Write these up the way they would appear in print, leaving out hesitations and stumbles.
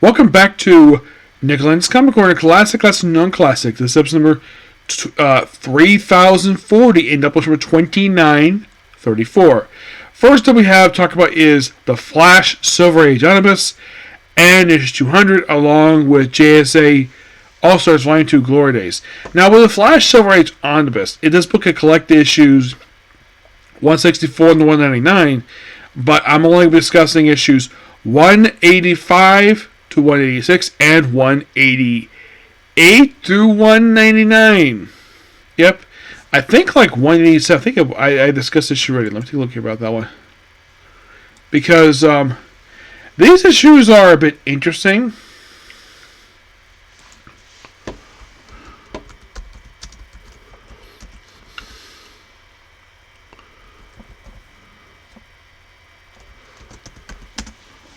Welcome back to Lenz Comic Corner, Classic, Non-Classic. This is episode number 3040 and Doubleshot number 2934. First up we have to talk about is The Flash Silver Age Omnibus and issue 200 along with JSA All-Stars Volume 2 Glory Days. Now with The Flash Silver Age Omnibus, this book can collect issues 164 and 199, but I'm only discussing issues 185 to 186 and 188 through 199. Yep. I think like 187. I think I discussed this issue already. Let me take a look here about that one. Because these issues are a bit interesting.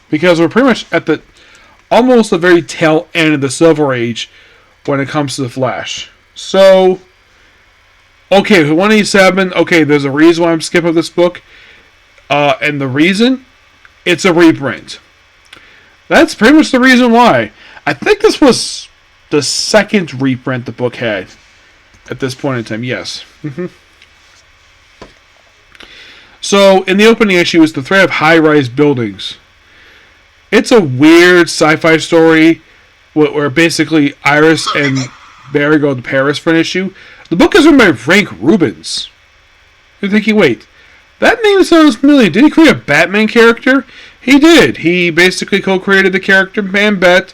Because we're pretty much at the almost the very tail end of the Silver Age when it comes to the Flash. So, okay, 187. Okay, there's a reason why I'm skipping this book, and the reason, it's a reprint. That's pretty much the reason why. I think this was the second reprint the book had at this point in time. Yes. So, in the opening issue is the threat of high-rise buildings. It's a weird sci-fi story where basically Iris and Barry go to Paris for an issue. The book is written by Frank Rubens. You're thinking, wait, that name sounds familiar. Did he create a Batman character? He did. He basically co-created the character Man-Bat,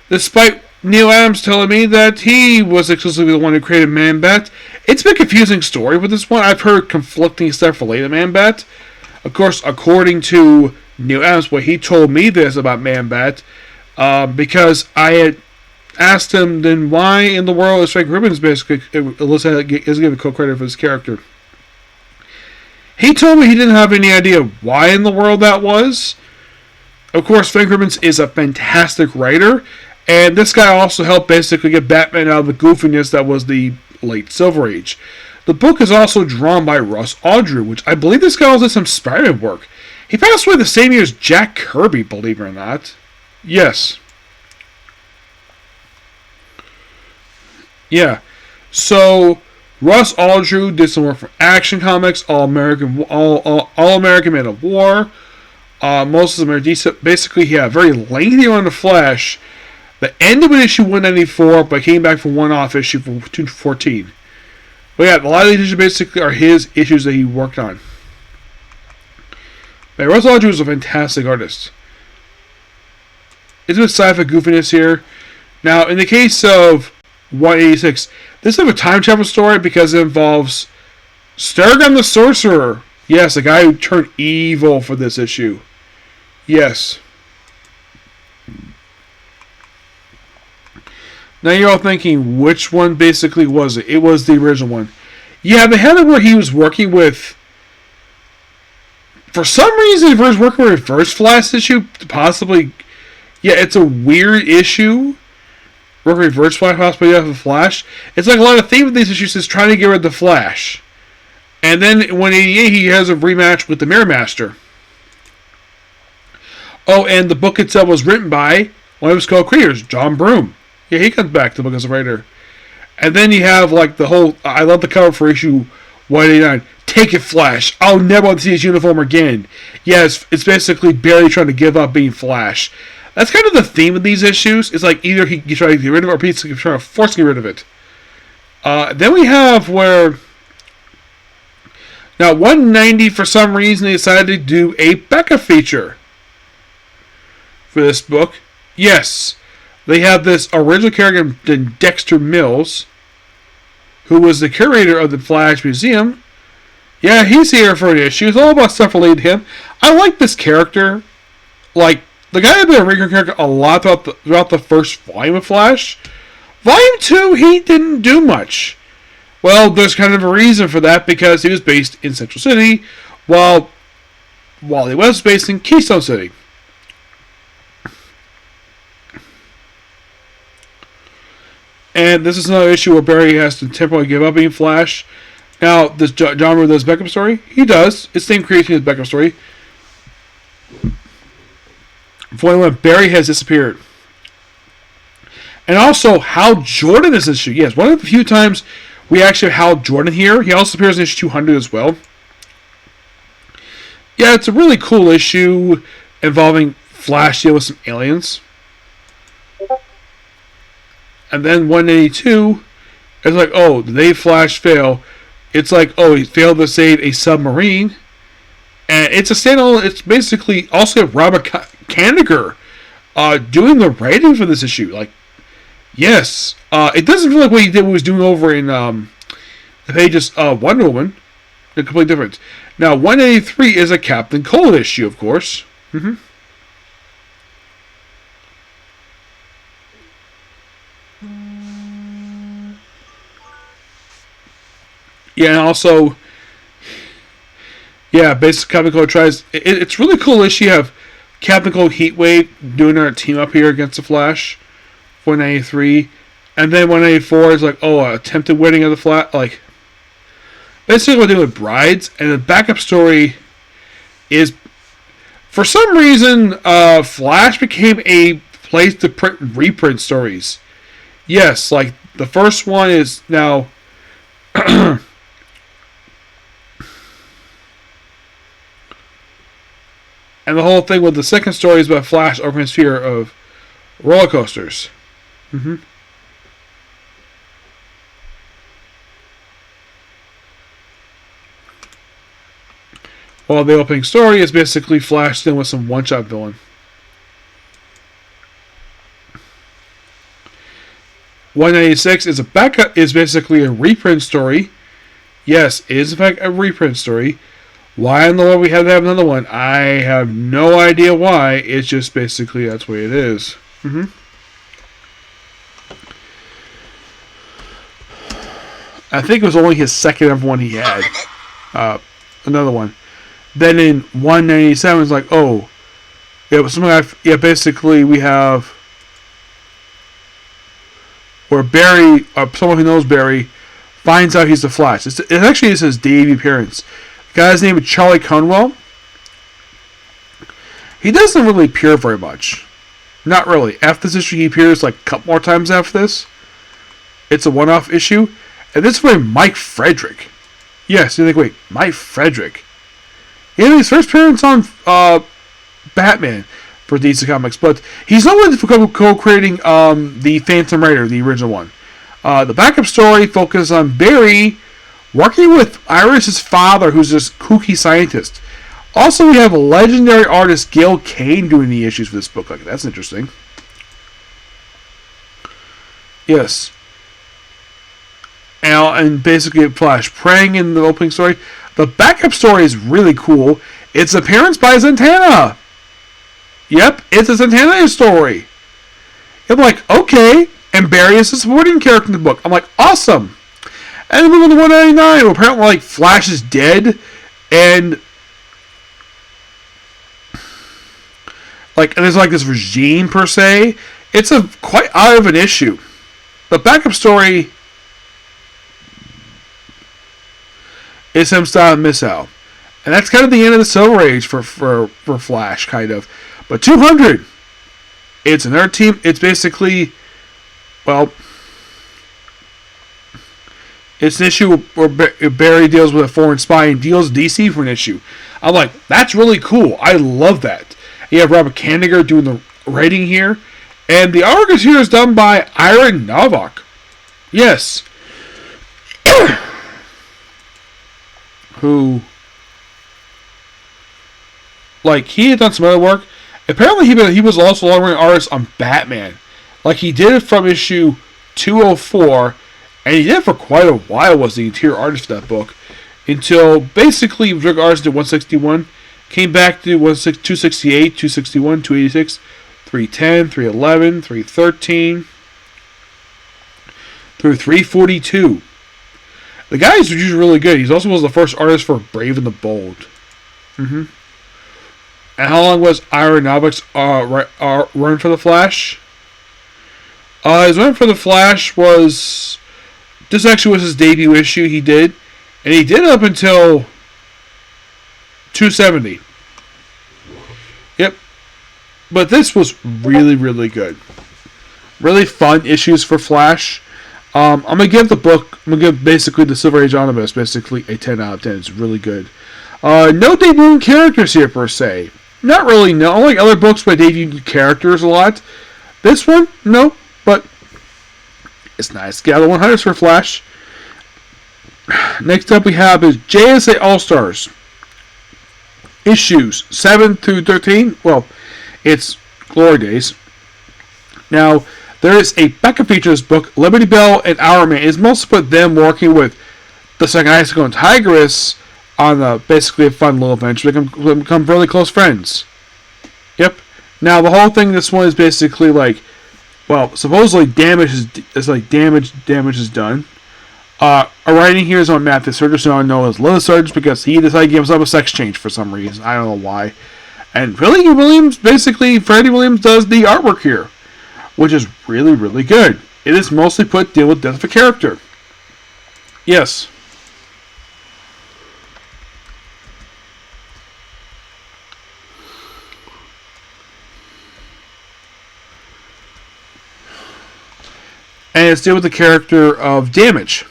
despite Neil Adams telling me that he was exclusively the one who created Man-Bat. It's been a confusing story with this one. I've heard conflicting stuff related to Man-Bat. Of course, according to Neil Adams, what he told me this about Man-Bat, because I had asked him, then why in the world is Frank Rubens basically is given co-credit for this character? He told me he didn't have any idea why in the world that was. Of course, Frank Rubens is a fantastic writer, and this guy also helped basically get Batman out of the goofiness that was the late Silver Age. The book is also drawn by Russ Audru, which I believe this guy also did some Spider-Man work. He passed away the same year as Jack Kirby, believe it or not. Yes. Yeah. So, Russ Audru did some work for Action Comics, All-American Man of War. Most of them are decent. Basically, he had a very lengthy run of Flash that ended with issue 194, but came back for one-off issue for 214. But yeah, a lot of these issues basically are his issues that he worked on. Russ Audru is a fantastic artist. It's a bit sci-fi goofiness here. Now, in the case of 186, this is a time travel story because it involves Stargum the Sorcerer. Yes, the guy who turned evil for this issue. Yes. Now you're all thinking, which one basically was it? It was the original one. Yeah, they had it where he was working with... For some reason, he was working with Reverse Flash issue, possibly... Yeah, it's a weird issue. Working with Reverse Flash, possibly have a Flash. It's like a lot of theme of these issues is trying to get rid of the Flash. And then, in 188, he has a rematch with the Mirror Master. Oh, and the book itself was written by one of his co-creators, John Broome. Yeah, he comes back to the book as a writer. And then you have, like, the whole... I love the cover for issue 189. Take it, Flash. I'll never want to see his uniform again. Yes, it's basically Barry trying to give up being Flash. That's kind of the theme of these issues. It's like either he tries to get rid of it or he's trying to force get rid of it. Then we have where... Now, 190, for some reason, they decided to do a Becca feature for this book. Yes, they have this original character, Dexter Mills, who was the curator of the Flash Museum. Yeah, he's here for an issue. It's all about stuff related to him. I like this character. Like, the guy had been a regular character a lot throughout the first volume of Flash. Volume 2, he didn't do much. Well, there's kind of a reason for that, because he was based in Central City, while he was based in Keystone City. And this is another issue where Barry has to temporarily give up being Flash. Now, does John Romita does Beckham story? He does. It's the same creation as Beckham story. For when Barry has disappeared. And also, Hal Jordan is this issue. Yes, one of the few times we actually have Hal Jordan here. He also appears in issue 200 as well. Yeah, it's a really cool issue involving Flash deal with some aliens. And then 182 is like, oh, did they Flash fail? It's like, oh, he failed to save a submarine. And it's a standalone. It's basically also Robert Kanigher doing the writing for this issue. Like, yes, it doesn't feel like what he was doing over in the pages Wonder Woman. They're completely different. Now, 183 is a Captain Cold issue, of course. Mm-hmm. Yeah, and also, yeah, basically Captain Cold tries. It's really cool issue. You have Captain Cold Heatwave doing our team up here against the Flash. 193, and then 184 is like, oh, attempted wedding of the Flash. Like, basically what they do with Brides, and the backup story is, for some reason, Flash became a place to print reprint stories. Yes, like the first one is now. And the whole thing with the second story is about Flash over his fear of roller coasters. Mm-hmm. Well, the opening story is basically Flash dealing with some one-shot villain. 196 is a backup. Is basically a reprint story. Yes, it is in fact a reprint story. Why in the world we had to have another one? I have no idea why. It's just basically that's the way it is. Mm-hmm. I think it was only his second ever one he had. Another one. Then in 197, it's like, oh, yeah, but something basically we have where Barry, someone who knows Barry, finds out he's the Flash. It actually is his debut appearance. The guy's name is Charlie Conwell. He doesn't really appear very much. Not really. After this issue, he appears like a couple more times after this. It's a one-off issue. And this is by Mike Frederick. Yes, you think, wait, Mike Frederick? He had his first appearance on Batman for DC Comics, but he's not one for co-creating the Phantom Rider, the original one. The backup story focuses on Barry working with Iris's father, who's this kooky scientist. Also, we have legendary artist Gail Kane doing the issues for this book. Like, that's interesting. Yes. And basically Flash praying in the opening story. The backup story is really cool. It's appearance by Zatanna. Yep, it's a Zatanna story. I'm like, okay. And Barry is a supporting character in the book. I'm like, awesome. And then we move on to 199, where apparently like Flash is dead, and there's like this regime per se. It's a quite out of an issue. The backup story is him stopping Miss Al. And that's kind of the end of the Silver Age for Flash, kind of. But 200, it's another team. It's basically, well, it's an issue where Barry deals with a foreign spy and deals DC for an issue. I'm like, that's really cool. I love that. You have Robert Kanigher doing the writing here. And the artwork here is done by Ira Novak. Yes. Who, like, he had done some other work. Apparently he was also a long-running artist on Batman. Like, he did it from issue 204, and he did it for quite a while, was the interior artist for that book, until basically Rick artist did 161, came back to 268, 261, 286, 310, 311, 313, through 342. The guy is usually really good. He also was the first artist for Brave and the Bold. Mm-hmm. And how long was Ira Novak's run for the Flash? His run for the Flash was... This actually was his debut issue he did. And he did it up until 270. Yep. But this was really, really good. really fun issues for Flash. I'm gonna give basically the Silver Age Omnibus basically a 10 out of 10. It's really good. No debuting characters here per se. Not really. No, unlike other books where they debut characters a lot. This one, no, but it's nice. Get out of 100s for Flash. Next up we have is JSA All Stars. Issues 7 through 13. Well, it's Glory Days. Now, there is a backup feature in this book. Liberty Bell and Hourman is mostly about them working with the Second Icicle and Tigress on basically a fun little adventure. They become really close friends. Yep. Now, the whole thing, this one is basically like, well, supposedly damage is done. A writing here is on Matthew Surgis, now known as Lilith Surgis, because he decided to give himself a sex change for some reason. I don't know why. And Freddie Williams does the artwork here, which is really, really good. It is mostly put to deal with death of a character. Yes. And it's deal with the character of Damage.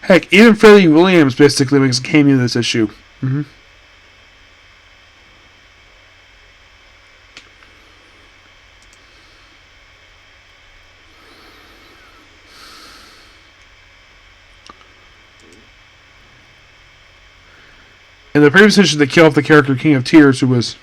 Heck, even Freddie Williams basically makes a cameo in this issue. In the previous issue, they kill off the character King of Tears, who was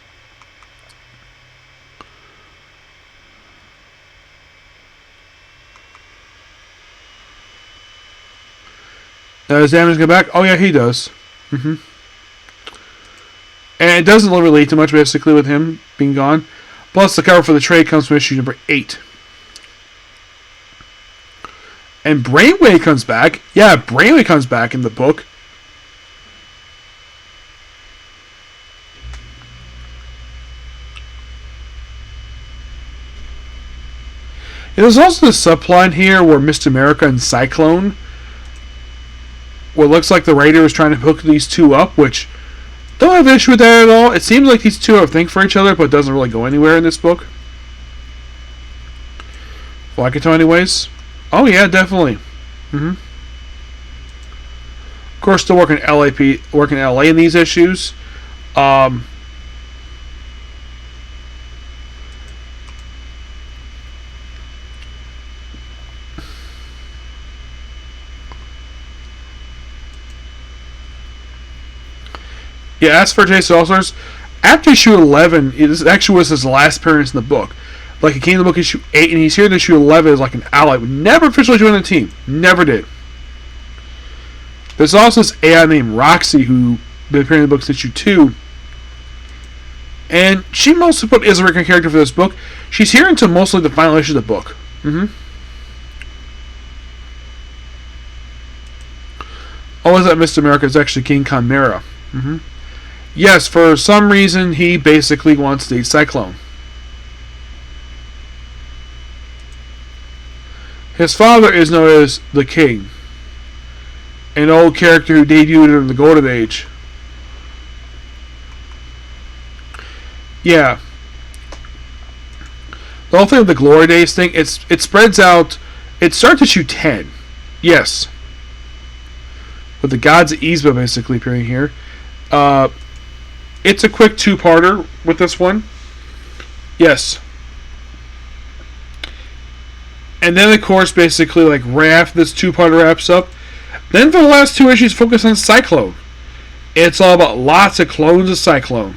does Damage go back? Oh yeah, he does. And it doesn't relate too much basically with him being gone. Plus, the cover for the trade comes from issue number 8. And Brainwave comes back. Yeah, Brainwave comes back in the book. There's also this subplot here where Mr. America and Cyclone, where it looks like the writer is trying to hook these two up, which don't have an issue with that at all. It seems like these two have a thing for each other, but it doesn't really go anywhere in this book. Flaccato anyways. Oh yeah, definitely. Of course, still working LA in these issues. Yeah, as for Jason All-Stars, after issue 11, this actually was his last appearance in the book. Like, he came in the book issue 8, and he's here in issue 11 as like an ally. Never officially joined the team. Never did. There's also this AI named Roxy, who been appearing in the book since issue 2. And she mostly is a recurring character for this book. She's here until mostly the final issue of the book. Oh, is that Mr. America? It's actually King Chimera. Yes, for some reason, he basically wants to date Cyclone. His father is known as the King, an old character who debuted in the Golden Age. Yeah. The whole thing with the Glory Days thing, it spreads out. It starts issue 10. Yes. With the Gods of Yzma basically appearing here. It's a quick two-parter with this one. Yes. And then, of course, basically, like, right after this two-parter wraps up, then for the last 2 issues, focus on Cyclone. It's all about lots of clones of Cyclone.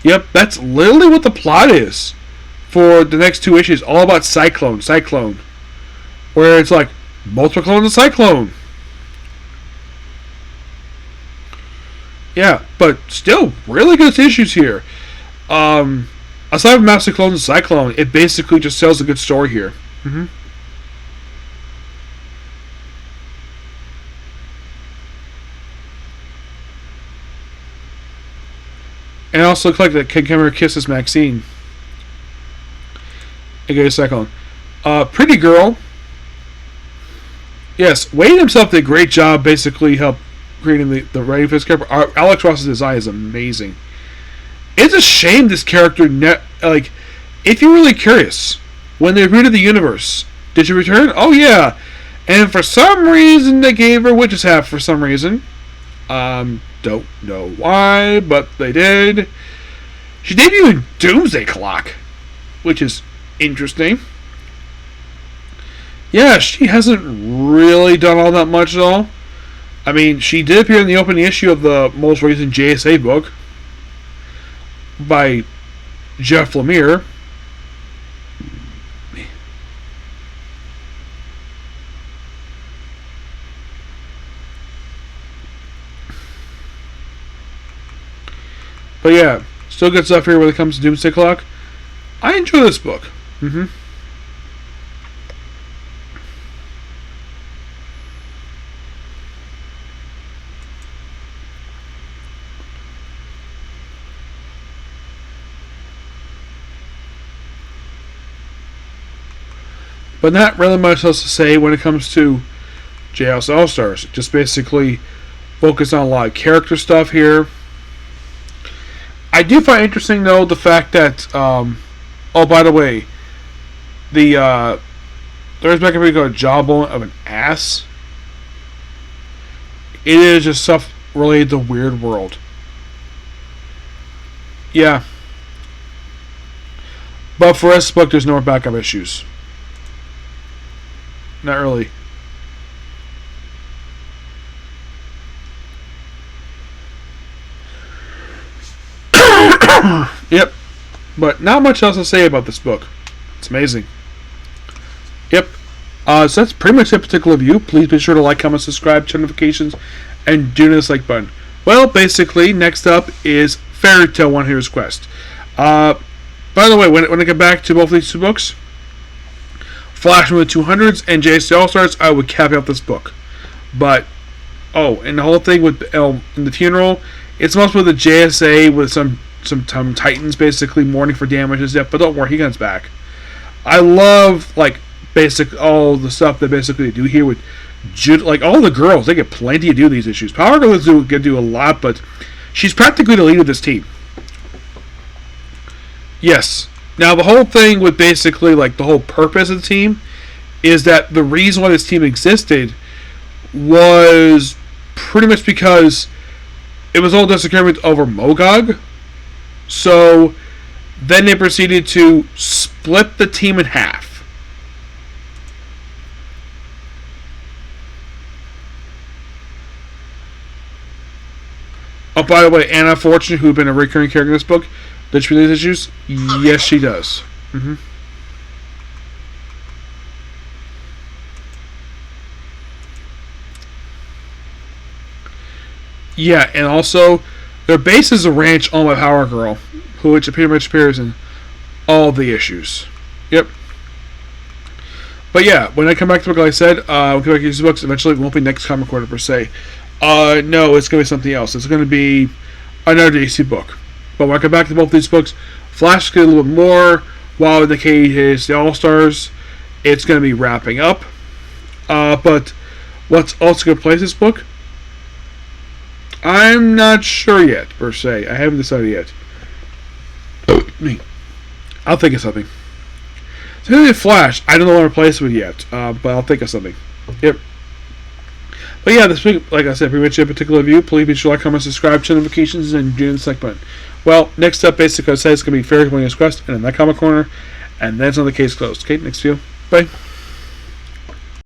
Yep, that's literally what the plot is for the next 2 issues. All about Cyclone. Where it's like, multiple clones of Cyclone. Yeah, but still, really good issues here. Aside from Master Clones and Cyclone, it basically just tells a good story here. And it also looks like that King Chimera kisses Maxine. Okay, Cyclone. Pretty Girl. Yes, Wade himself did a great job, basically help creating the writing for this character. Alex Ross's design is amazing. It's a shame this character like, if you're really curious, when they rebooted the universe, did she return? Oh yeah, and for some reason they gave her witch's hat for some reason. Don't know why, but they did. She debuted in Doomsday Clock, which is interesting. Yeah, she hasn't really done all that much at all. I mean, she did appear in the opening issue of the most recent JSA book by Jeff Lemire. But yeah, still good stuff here when it comes to Doomsday Clock. I enjoy this book. But not really much else to say when it comes to JS All-Stars. Just basically focus on a lot of character stuff here. I do find interesting, though, the fact that, oh, by the way, there's back and forth a jawbone of an ass. It is just stuff related to Weird World. Yeah. But for this book, there's no backup issues. Not really. Yep. But not much else to say about this book. It's amazing. Yep. So that's pretty much that particular review. Please be sure to like, comment, subscribe, turn notifications, and do this like button. Well, basically, next up is Fairy Tail One Hero's Quest. By the way, when I get back to both of these two books, Flash from the 200s and JSA All-Stars, I would caveat this book. But, oh, and the whole thing with in the funeral, it's mostly the JSA with some Titans basically mourning for damage and stuff, but don't worry, he comes back. I love, like, all the stuff that basically they do here with like, all the girls, they get plenty to do these issues. Power Girl get to do a lot, but she's practically the lead of this team. Yes. Now, the whole thing with basically, like, the whole purpose of the team is that the reason why this team existed was pretty much because it was all disagreement over Mogog. So, then they proceeded to split the team in half. Oh, by the way, Anna Fortune, who's been a recurring character in this book, does she release issues? Yes, she does. Yeah, and also, their base is a ranch owned by Power Girl, which pretty much appears in all the issues. Yep. But yeah, when I come back to the book, like I said, we'll come back to these books. Eventually, it won't be next comic quarter per se. No, it's going to be something else. It's going to be another DC book. But when I come back to both these books, Flash is going to get a little bit more, while in the case is the All-Stars, it's going to be wrapping up. But what's also going to place this book? I'm not sure yet, per se. I haven't decided yet. I'll think of something. So, Flash, I don't know what to replace it with yet, but I'll think of something. Yep. But yeah, this week, like I said, pretty much a particular review. Please be sure to like, comment, subscribe, turn notifications, and do the select button. Well, next up, basically, I said it's going to be Fairy Tail One Hero's Quest, and then that comic corner, and then it's another case closed. Okay, next view. Bye.